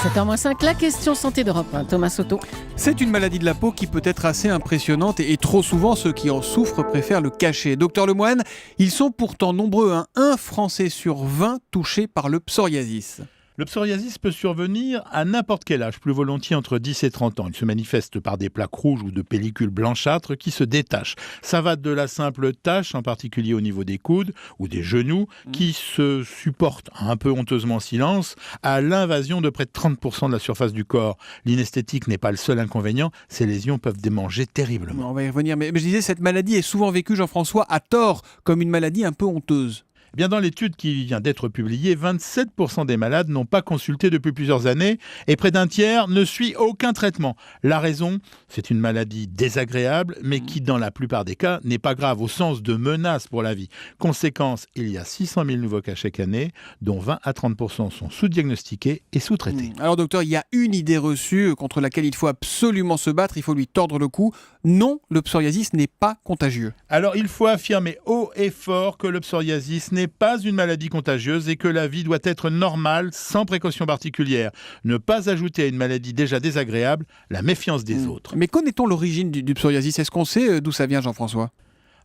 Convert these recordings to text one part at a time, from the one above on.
7h-5, la question santé d'Europe 1. Thomas Soto. C'est une maladie de la peau qui peut être assez impressionnante et trop souvent ceux qui en souffrent préfèrent le cacher. Docteur Lemoine, ils sont pourtant nombreux, un Français sur 20 touché par le psoriasis. Le psoriasis peut survenir à n'importe quel âge, plus volontiers entre 10 et 30 ans. Il se manifeste par des plaques rouges ou de pellicules blanchâtres qui se détachent. Ça va de la simple tache, en particulier au niveau des coudes ou des genoux, qui se supportent un peu honteusement en silence, à l'invasion de près de 30% de la surface du corps. L'inesthétique n'est pas le seul inconvénient, ces lésions peuvent démanger terriblement. On va y revenir, mais je disais, cette maladie est souvent vécue, Jean-François, à tort, comme une maladie un peu honteuse. Eh bien, dans l'étude qui vient d'être publiée, 27% des malades n'ont pas consulté depuis plusieurs années et près d'un tiers ne suit aucun traitement. La raison, c'est une maladie désagréable, mais qui, dans la plupart des cas, n'est pas grave au sens de menace pour la vie. Conséquence, il y a 600 000 nouveaux cas chaque année, dont 20 à 30% sont sous-diagnostiqués et sous-traités. Alors docteur, il y a une idée reçue contre laquelle il faut absolument se battre, il faut lui tordre le cou. Non, le psoriasis n'est pas contagieux. Alors, il faut affirmer haut et fort que le psoriasis n'est pas une maladie contagieuse et que la vie doit être normale, sans précaution particulière. Ne pas ajouter à une maladie déjà désagréable la méfiance des autres. Mais connaît-on l'origine du psoriasis ? Est-ce qu'on sait d'où ça vient, Jean-François ?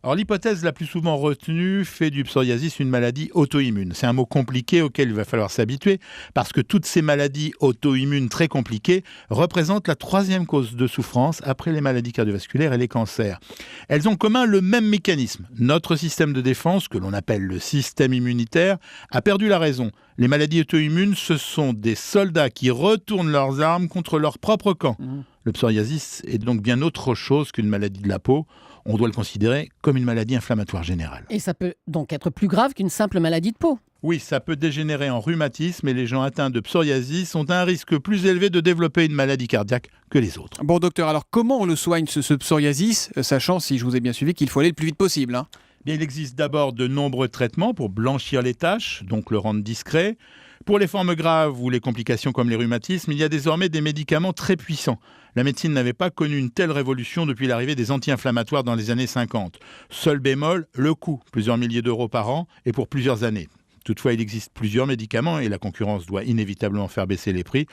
Alors l'hypothèse la plus souvent retenue fait du psoriasis une maladie auto-immune. C'est un mot compliqué auquel il va falloir s'habituer parce que toutes ces maladies auto-immunes très compliquées représentent la troisième cause de souffrance après les maladies cardiovasculaires et les cancers. Elles ont en commun le même mécanisme. Notre système de défense, que l'on appelle le système immunitaire, a perdu la raison. Les maladies auto-immunes, ce sont des soldats qui retournent leurs armes contre leur propre camp. Le psoriasis est donc bien autre chose qu'une maladie de la peau. On doit le considérer comme une maladie inflammatoire générale. Et ça peut donc être plus grave qu'une simple maladie de peau. Oui, ça peut dégénérer en rhumatisme et les gens atteints de psoriasis ont un risque plus élevé de développer une maladie cardiaque que les autres. Bon docteur, alors comment on le soigne ce psoriasis, sachant, si je vous ai bien suivi, qu'il faut aller le plus vite possible Bien, il existe d'abord de nombreux traitements pour blanchir les taches, donc le rendre discret. Pour les formes graves ou les complications comme les rhumatismes, il y a désormais des médicaments très puissants. La médecine n'avait pas connu une telle révolution depuis l'arrivée des anti-inflammatoires dans les années 50. Seul bémol, le coût, plusieurs milliers d'euros par an et pour plusieurs années. Toutefois, il existe plusieurs médicaments et la concurrence doit inévitablement faire baisser les prix.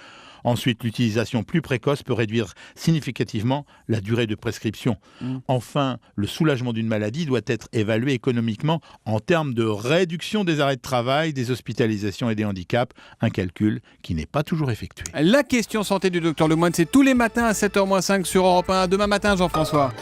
Ensuite, l'utilisation plus précoce peut réduire significativement la durée de prescription. Enfin, le soulagement d'une maladie doit être évalué économiquement en termes de réduction des arrêts de travail, des hospitalisations et des handicaps, un calcul qui n'est pas toujours effectué. La question santé du docteur Lemoine, c'est tous les matins à 7h-5 sur Europe 1. Demain matin, Jean-François.